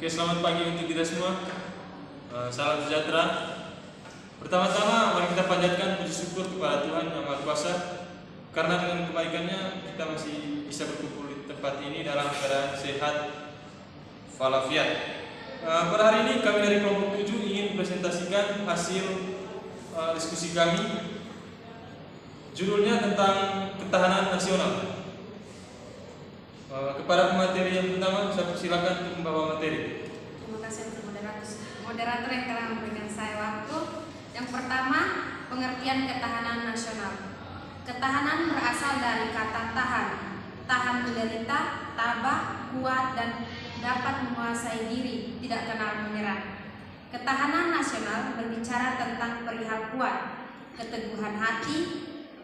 Oke, selamat pagi untuk kita semua. Salam sejahtera. Pertama-tama mari kita panjatkan puji syukur kepada Tuhan Yang Maha Kuasa, karena dengan kebaikannya kita masih bisa berkumpul di tempat ini dalam keadaan sehat walafiat. Pada hari ini kami dari kelompok 7 ingin presentasikan hasil diskusi kami. Judulnya tentang ketahanan nasional. Kepada pemateri yang pertama, saya persilakan untuk membawa materi. Terima kasih untuk moderator yang telah memberikan saya waktu. Yang pertama, pengertian ketahanan nasional. Ketahanan berasal dari kata tahan. Tahan menderita, tabah, kuat, dan dapat menguasai diri, tidak kenal menyerah. Ketahanan nasional berbicara tentang perihal kuat, keteguhan hati,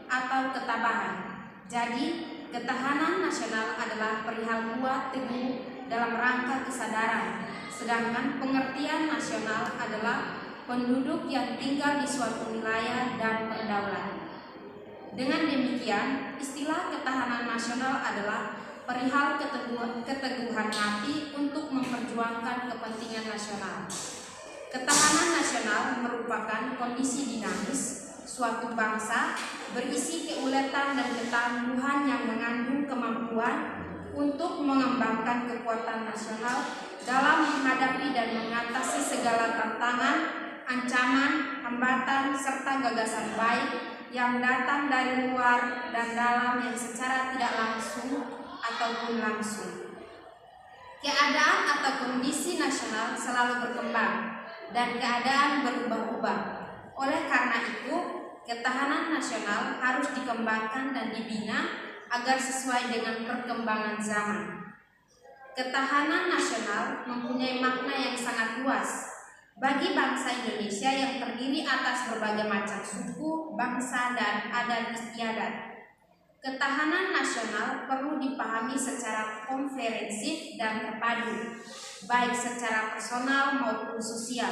atau ketabahan. Jadi, ketahanan nasional adalah perihal kuat teguh dalam rangka kesadaran, sedangkan pengertian nasional adalah penduduk yang tinggal di suatu wilayah dan berdaulat. Dengan demikian, istilah ketahanan nasional adalah perihal keteguhan hati untuk memperjuangkan kepentingan nasional. Ketahanan nasional merupakan kondisi dinamis suatu bangsa berisi keuletan dan ketangguhan yang mengandung kemampuan untuk mengembangkan kekuatan nasional dalam menghadapi dan mengatasi segala tantangan, ancaman, hambatan, serta gagasan baik yang datang dari luar dan dalam yang secara tidak langsung ataupun langsung. Keadaan atau kondisi nasional selalu berkembang dan keadaan berubah-ubah. Oleh karena itu, ketahanan nasional harus dikembangkan dan dibina agar sesuai dengan perkembangan zaman. Ketahanan nasional mempunyai makna yang sangat luas bagi bangsa Indonesia yang terdiri atas berbagai macam suku, bangsa, dan adat istiadat. Ketahanan nasional perlu dipahami secara komprehensif dan terpadu, baik secara personal maupun sosial,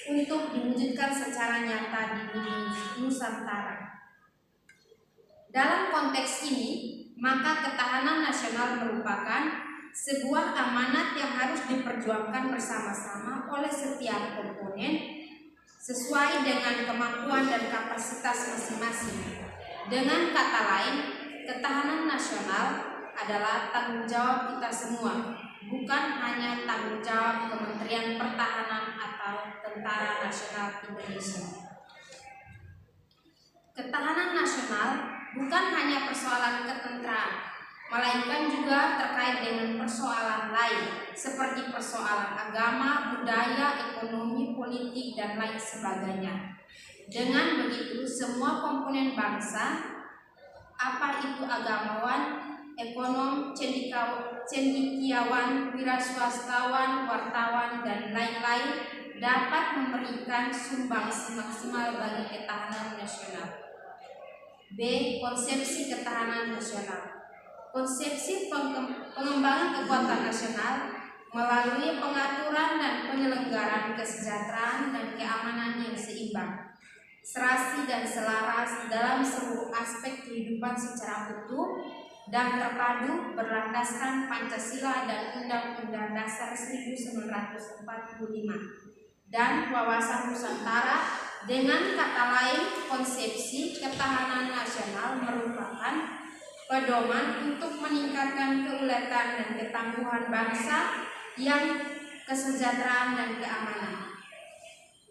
untuk diwujudkan secara nyata di bumi Nusantara. Dalam konteks ini, maka ketahanan nasional merupakan sebuah amanat yang harus diperjuangkan bersama-sama oleh setiap komponen sesuai dengan kemampuan dan kapasitas masing-masing. Dengan kata lain, ketahanan nasional adalah tanggung jawab kita semua, bukan hanya tanggung jawab Kementerian Pertahanan atau Tentara Nasional Indonesia. Ketahanan nasional bukan hanya persoalan ketenteraan, melainkan juga terkait dengan persoalan lain seperti persoalan agama, budaya, ekonomi, politik, dan lain sebagainya. Dengan begitu, semua komponen bangsa, apa itu agamawan, ekonom, cendekiawan, wiraswastawan, wartawan, dan lain-lain dapat memberikan sumbangsi maksimal bagi ketahanan nasional. B. Konsepsi ketahanan nasional. Konsepsi pengembangan kekuatan nasional melalui pengaturan dan penyelenggaraan kesejahteraan dan keamanan yang seimbang, serasi dan selaras dalam seluruh aspek kehidupan secara utuh dan terpadu berlandaskan Pancasila dan Undang-Undang Dasar 1945 dan wawasan Nusantara. Dengan kata lain, konsepsi ketahanan nasional merupakan pedoman untuk meningkatkan keuletan dan ketangguhan bangsa yang kesejahteraan dan keamanan.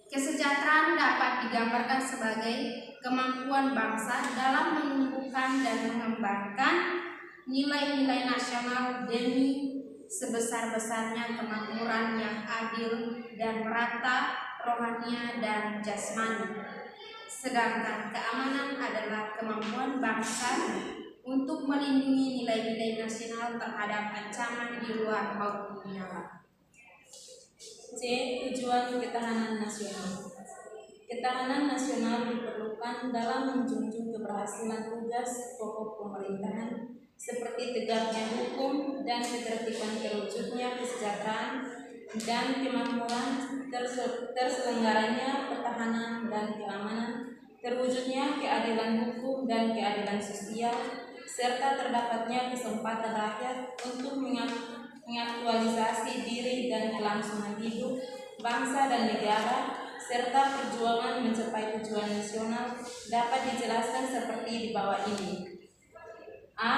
Kesejahteraan dapat digambarkan sebagai kemampuan bangsa dalam menumbuhkan dan mengembangkan nilai-nilai nasional demi sebesar-besarnya kemakmuran yang adil dan merata rohania dan jasmani. Sedangkan keamanan adalah kemampuan bangsa untuk melindungi nilai-nilai nasional terhadap ancaman di luar maupun di dalam. C. Tujuan ketahanan nasional. Ketahanan nasional diperlukan dalam menjunjung keberhasilan tugas pokok pemerintahan seperti tegaknya hukum dan ketertiban, terwujudnya kesejahteraan dan kemakmuran, terselenggaranya pertahanan dan keamanan, terwujudnya keadilan hukum dan keadilan sosial, serta terdapatnya kesempatan rakyat untuk mengaktualisasi diri dan kelangsungan hidup bangsa dan negara, serta perjuangan mencapai tujuan nasional dapat dijelaskan seperti di bawah ini. A.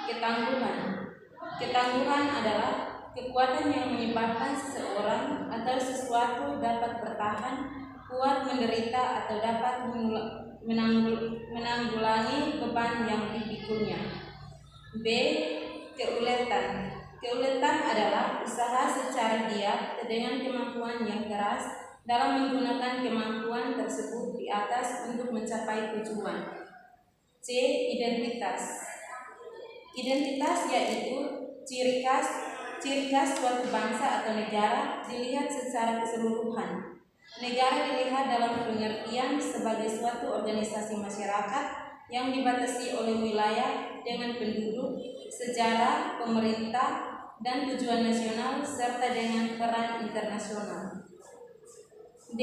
Ketangguhan. Ketangguhan adalah kekuatan yang menyebabkan seseorang atau sesuatu dapat bertahan, kuat menderita, atau dapat menanggulangi beban yang dipikulnya. B. Keuletan. Keuletan adalah usaha secara giat dengan kemampuan yang keras dalam menggunakan kemampuan tersebut di atas untuk mencapai tujuan. C. Identitas. Identitas yaitu ciri khas suatu bangsa atau negara dilihat secara keseluruhan. Negara dilihat dalam pengertian sebagai suatu organisasi masyarakat yang dibatasi oleh wilayah dengan penduduk, sejarah, pemerintah, dan tujuan nasional serta dengan peran internasional. D.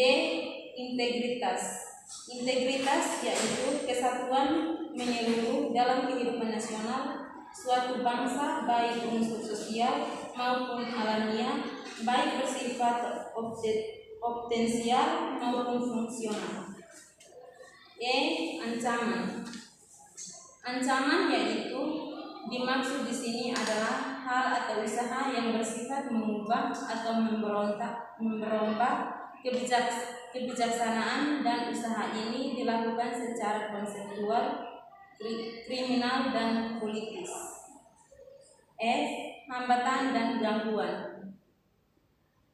Integritas. Integritas yaitu kesatuan menyeluruh dalam kehidupan nasional suatu bangsa, baik unsur sosial maupun alamiah, baik bersifat potensial maupun fungsional. E. Ancaman. Ancaman yaitu dimaksud di sini adalah hal atau usaha yang bersifat mengubah atau memberombak kebijaksanaan, dan usaha ini dilakukan secara konseptual, kriminal, dan politis. F. Hambatan dan gangguan.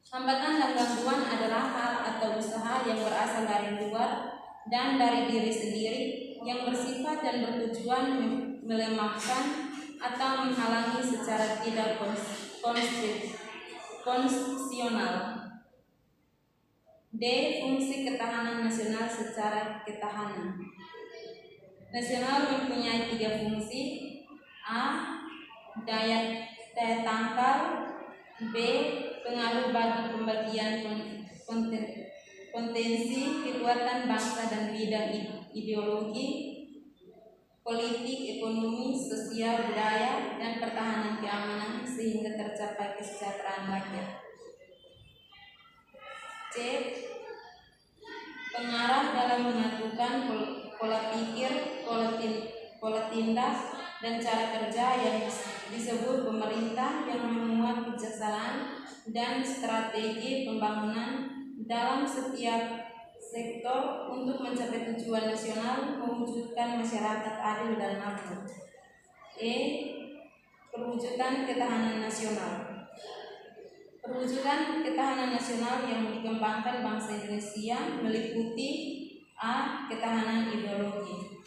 Hambatan dan gangguan adalah hal atau usaha yang berasal dari luar dan dari diri sendiri yang bersifat dan bertujuan melemahkan atau menghalangi secara tidak konstitusional. D. Fungsi ketahanan nasional secara ketahanan. Nasional mempunyai 3 fungsi. A. Daya tangkal. B. Pengaruh bagi pembagian potensi kekuatan bangsa dan bidang ideologi, politik, ekonomi, sosial, budaya, dan pertahanan keamanan sehingga tercapai kesejahteraan rakyat. C. Pengarah dalam menyatukan pola pikir, pola tindak, dan cara kerja yang disebut pemerintah yang memuat kebijaksanaan dan strategi pembangunan dalam setiap sektor untuk mencapai tujuan nasional mewujudkan masyarakat adil dan makmur. E. Perwujudan ketahanan nasional. Perwujudan ketahanan nasional yang dikembangkan bangsa Indonesia meliputi A. Ketahanan ideologi.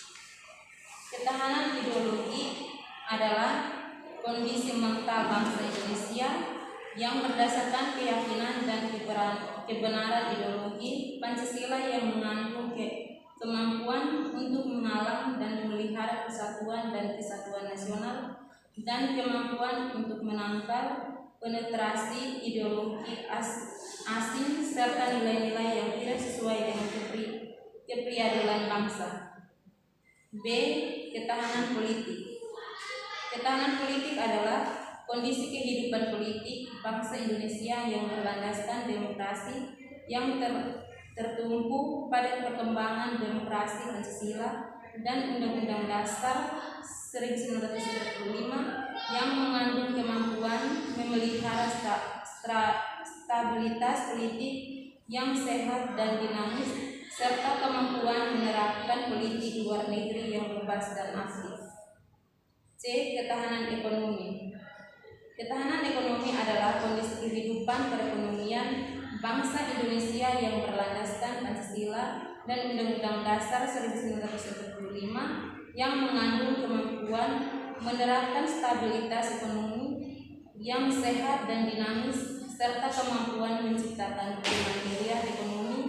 Ketahanan ideologi adalah kondisi mental bangsa Indonesia yang berdasarkan keyakinan dan kebenaran ideologi Pancasila yang mengandung kemampuan untuk mengalam dan memelihara kesatuan dan kesatuan nasional, dan kemampuan untuk menangkal penetrasi ideologi asing serta nilai-nilai yang tidak sesuai dengan keprihatinan bangsa. B. Ketahanan politik. Ketahanan politik adalah kondisi kehidupan politik bangsa Indonesia yang berlandaskan demokrasi yang tertumpu pada perkembangan demokrasi Pancasila dan Undang-Undang Dasar 1945 yang mengandung kemampuan memelihara stabilitas politik yang sehat dan dinamis serta kemampuan menerapkan politik luar negeri yang bebas dan aktif. C. Ketahanan ekonomi. Ketahanan ekonomi adalah kondisi kehidupan perekonomian bangsa Indonesia yang berlandaskan Pancasila dan Undang-Undang Dasar 1945 yang mengandung kemampuan menerapkan stabilitas ekonomi yang sehat dan dinamis serta kemampuan menciptakan kemandirian ekonomi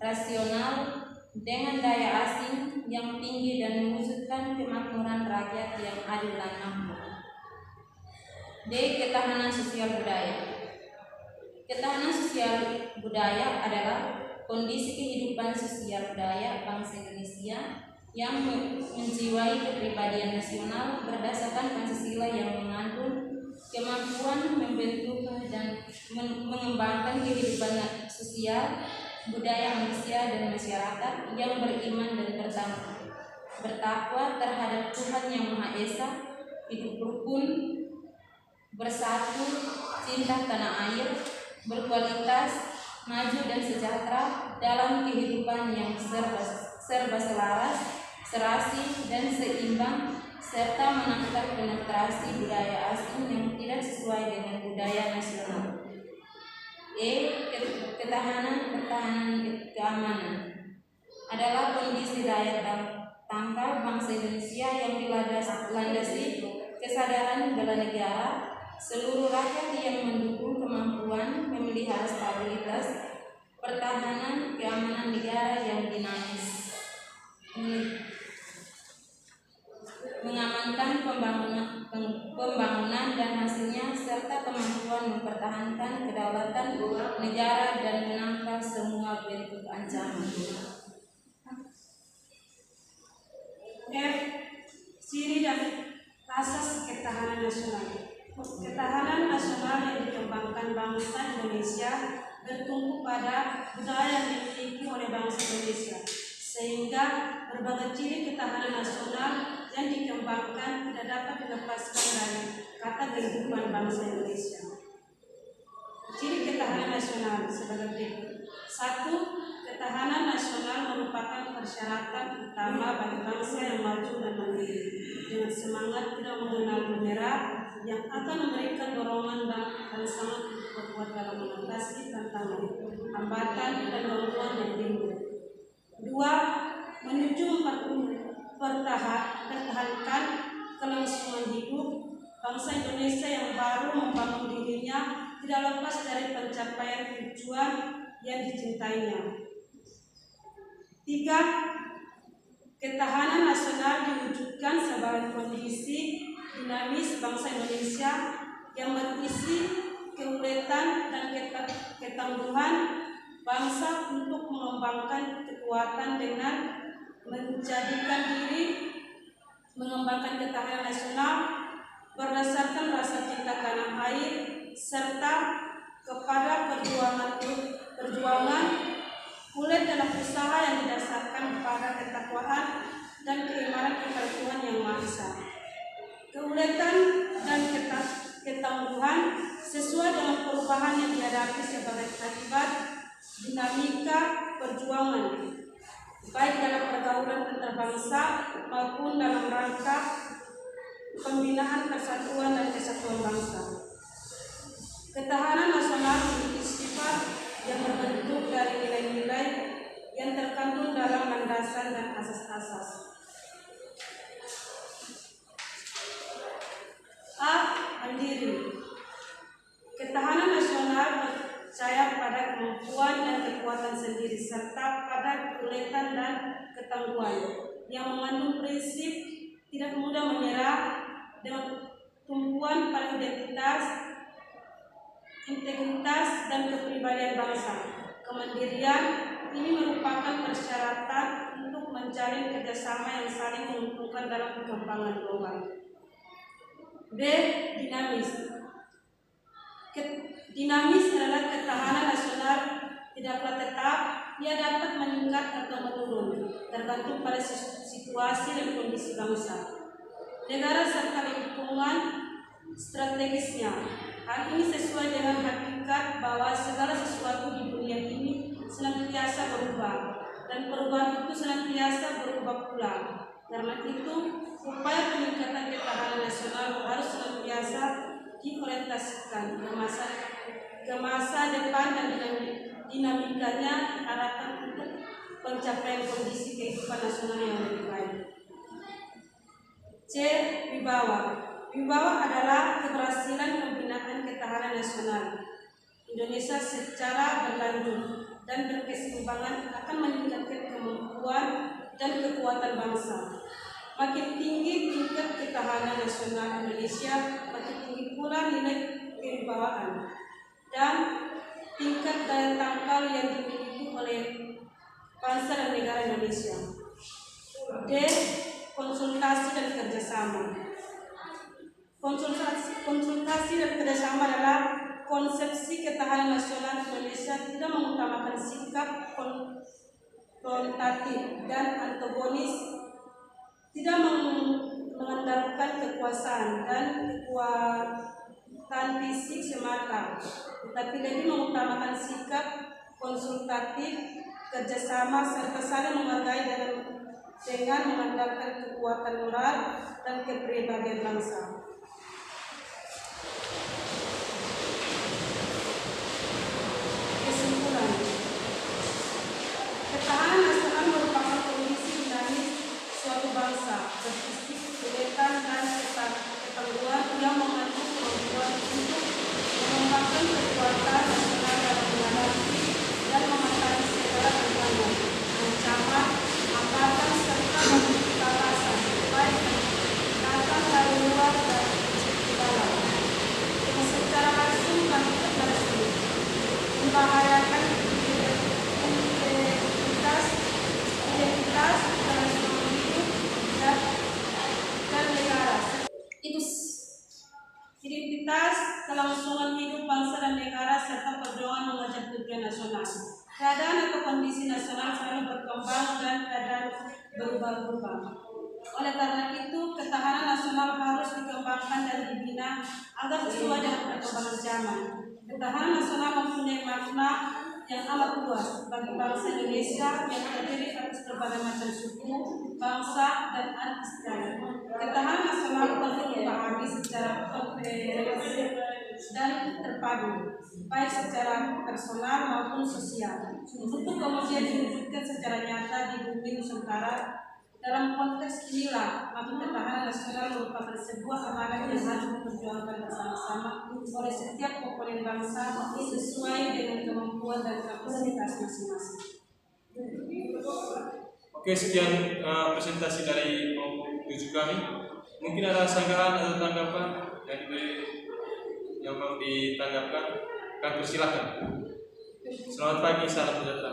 rasional dengan daya asing yang tinggi dan mewujudkan kemakmuran rakyat yang adil dan makmur. D. Ketahanan sosial budaya. Ketahanan sosial budaya adalah kondisi kehidupan sosial budaya bangsa Indonesia yang menjiwai kepribadian nasional berdasarkan Pancasila yang mengandung kemampuan membentuk dan mengembangkan kehidupan sosial, budaya manusia dan masyarakat yang beriman dan bertakwa terhadap Tuhan Yang Maha Esa, hidup rukun, bersatu, cinta tanah air, berkualitas, maju dan sejahtera dalam kehidupan yang serba selaras, serasi dan seimbang, serta menangkap penetrasi budaya asing yang tidak sesuai dengan budaya nasional. Ketahanan keamanan adalah kondisi daya tangkal bangsa Indonesia yang dilandasi kesadaran bela negara, seluruh rakyat yang mendukung kemampuan memelihara stabilitas, pertahanan keamanan negara yang dinamis, mengamankan pembangunan dan hasilnya, serta kemampuan mempertahankan kedaulatan negara dan menangkal semua bentuk ancaman. Ciri dan asas ketahanan nasional. Ketahanan nasional yang dikembangkan bangsa Indonesia bertumpu pada budaya yang dimiliki oleh bangsa Indonesia, sehingga berbagai ciri ketahanan nasional yang dikembangkan tidak dapat dilepaskan dari kata kehidupan bangsa Indonesia. Ciri ketahanan nasional sebagai berikut. 1. Ketahanan nasional merupakan persyaratan utama bagi bangsa yang maju dan mandiri, dengan semangat tidak mengenal menyerah, yang akan memberikan dorongan dan sangat berkuat dalam mengatasi tantangan, hambatan dan gangguan yang timbul. 2. Menuju mempertahankan kelangsungan hidup bangsa Indonesia yang baru membangun dirinya tidak lepas dari pencapaian tujuan yang dicintainya. 3. Ketahanan nasional diwujudkan sebagai kondisi dinamis bangsa Indonesia yang berisi keuletan dan ketangguhan bangsa untuk mengembangkan kekuatan dengan mengembangkan ketahanan nasional berdasarkan rasa cinta tanah air serta kepada perjuangan ulet dalam usaha yang didasarkan pada ketakwaan dan keimanan kepada Tuhan Yang Maha Esa. Keuletan dan ketangguhan sesuai dengan perubahan yang dihadapi sebagai akibat dinamika perjuangan, baik dalam pergaulan antar bangsa maupun dalam rangka pembinaan persatuan dan kesatuan bangsa. Ketahanan nasional memiliki sifat yang berbentuk dari nilai-nilai yang terkandung dalam landasan dan asas-asas. A. Mandiri. Ketahanan nasional percaya pada kemampuan dan kekuatan sendiri serta pada keuletan dan ketangguhan yang mengandung prinsip tidak mudah menyerah dengan tumpuan pada integritas dan kepribadian bangsa. Kemandirian ini merupakan persyaratan untuk menjalin kerjasama yang saling menguntungkan dalam perkembangan global. B. Dinamis. Dinamis adalah ketahanan nasional tidaklah tetap, ia dapat meningkat atau menurun, tergantung pada situasi dan kondisi bangsa, negara serta lingkungan strategisnya. Hal ini sesuai dengan hakikat bahwa segala sesuatu di dunia ini senantiasa berubah, dan perubahan itu senantiasa berubah pula. Karena itu, upaya peningkatan ketahanan nasional harus senantiasa diorientasikan ke masa depan dan dinamikanya diarahkan untuk pencapaian kondisi kehidupan nasional yang lebih baik. C. Wibawa. Wibawa adalah keberhasilan pembinaan ketahanan nasional Indonesia secara berlanjut dan berkeseimbangan akan meningkatkan kemampuan dan kekuatan bangsa. Makin tinggi tingkat ketahanan nasional Indonesia, makin tinggi pula nilai kewibawaan dan tingkat daya tangkal yang dimiliki oleh bangsa dan negara Indonesia. D. Konsultasi dan kerjasama. Konsultasi dan kerjasama adalah konsepsi ketahanan nasional Indonesia tidak mengutamakan sikap konfrontatif dan antagonis, tidak mengandalkan kekuasaan dan kekuatan fisik semata, tetapi lebih mengutamakan sikap konsultatif, kerjasama, serta saling menghargai dengan mengandalkan kekuatan moral dan kepribadian bangsa. Kesimpulan, ketahanan nasional merupakan kondisi dinamis suatu bangsa berfisik, kedaulatan dan ketangguhan yang mengandung kemampuan untuk mengembangkan kekuatan nasional dalam menghadapi dan mengatasi segala tantangan, ancaman, hambatan serta batasan, baik datang dari luar dan dari dalam, yang secara langsung dan tidak langsung membahayakan identitas kelangsungan hidup dan negara. Identitas kelangsungan hidup bangsa dan negara serta perjuangan mengejar tujuan nasional. Keadaan atau kondisi nasional selalu berkembang dan keadaan berubah-ubah. Oleh karena itu, ketahanan nasional harus dikembangkan dan dibina agar sesuai dengan perkembangan zaman. Ketahanan nasional mempunyai makna yang amat luas bagi bangsa Indonesia yang terdiri atas berbagai macam suku, bangsa, dan etnis. Ketahanan nasional perlu dipahami secara komprehensif dan terpadu, baik secara personal maupun sosial, untuk kemudian diwujudkan secara nyata di bumi Nusantara. Dalam konteks inilah, maka ketahanan nasional merupakan sebuah amanah yang harus diperjuangkan bersama-sama oleh setiap komponen bangsa sesuai dengan kemampuan dan kapasitas masing-masing. Oke, sekian presentasi dari kelompok 7 kami. Mungkin ada sanggahan atau tanggapan yang mau ditanggapkan, kami persilahkan. Selamat pagi, salam sejahtera.